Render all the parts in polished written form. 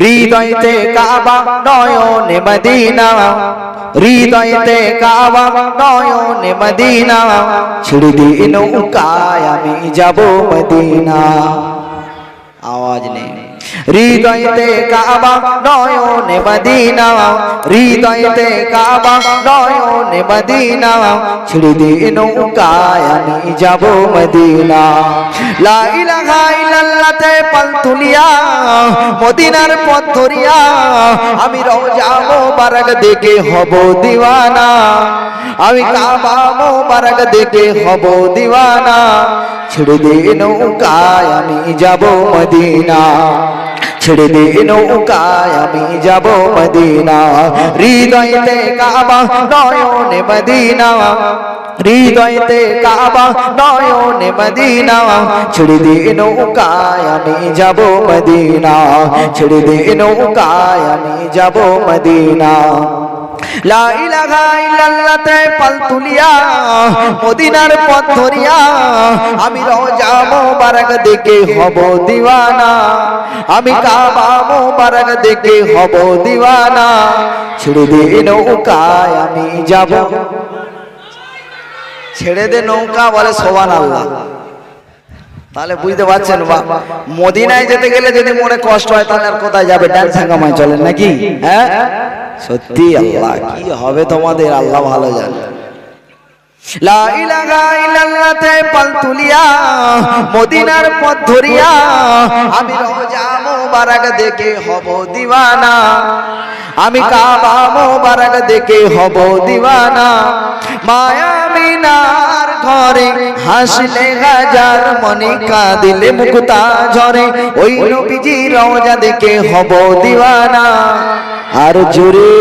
হৃদয়তে কাবা নয়নে মদিনা, হৃদয়তে কাবা নয়নে মদিনা, ছেড়ে দিয়ে নৌকায় আমি যাব মদিনা। আওয়াজ নেই। হৃদয়তে কাবা নয়নে মদিনা, হৃদয়তে কাবা নয়নে মদিনা, ছেড়ে দিয়ে নৌকায় আমি যাব মদিনা। লা ইলাহা ইল্লাল্লাহতে পাল তুলিয়া মদিনার পথ ধরিয়া আমি রওজা মোবারক দেখে হব দিওয়ানা, আমি কাবা মোবারক দেখে হব দিওয়ানা, ছেড়ে দিয়ে নৌকায় আমি যাব মদিনা, ছেড়ে দিয়ে নৌকায় আমি যাব মদিনা। হৃদয়তে কাবা নয়নে মদিনা, হৃদয়তে কাবা নয়নে মদিনা, ছেড়ে দিয়ে নৌকায় আমি যাব মদিনা, ছেড়ে দিয়ে নৌকায় আমি যাব মদিনা। লা ইলাহা ইল্লাল্লাহতে পাল তুলিয়া মদিনার পথ ধরিয়া আমি রওজা মোবারক দেখে হব দিওয়ানা, আমি কাবা মোবারক দেখে হব দিওয়ানা, ছেড়ে দিয়ে নৌকায় আমি যাব। ছেড়ে দে নৌকা বলে সুবহানাল্লাহ। তাহলে বুঝতে পারছেন মদিনায় যেতে গেলে যদি মনে কষ্ট হয় তাহলে আর কোথায় যাবে? ডান্স হাঙ্গামায় চলেন নাকি? হ্যাঁ সত্যি আল্লাহ কি হবে তোমাদের আল্লাহ ভালো জানে। লা ইলাহা ইল্লাল্লাহতে পাল তুলিয়া মদিনার পথ ধরিয়া আমি রওজা মোবারক দেখে হব দিওয়ানা, আমি কাবা মোবারক দেখে হব দিওয়ানা। মায়া মিনার ঘরে হাসলে হাজার, মনে কাঁদিলে মুক্তা ঝরে, ওই নবীজি রওজা দেখে হব দিওয়ানা। আর জোরে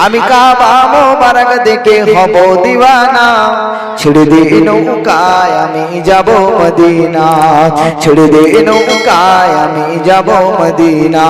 আমি কাবা মোবারক দেখে হব দিওয়ানা, ছেড়ে দিয়ে নৌকায় আমি যাব মদিনা, ছেড়ে দিয়ে নৌকায় আমি যাব মদিনা।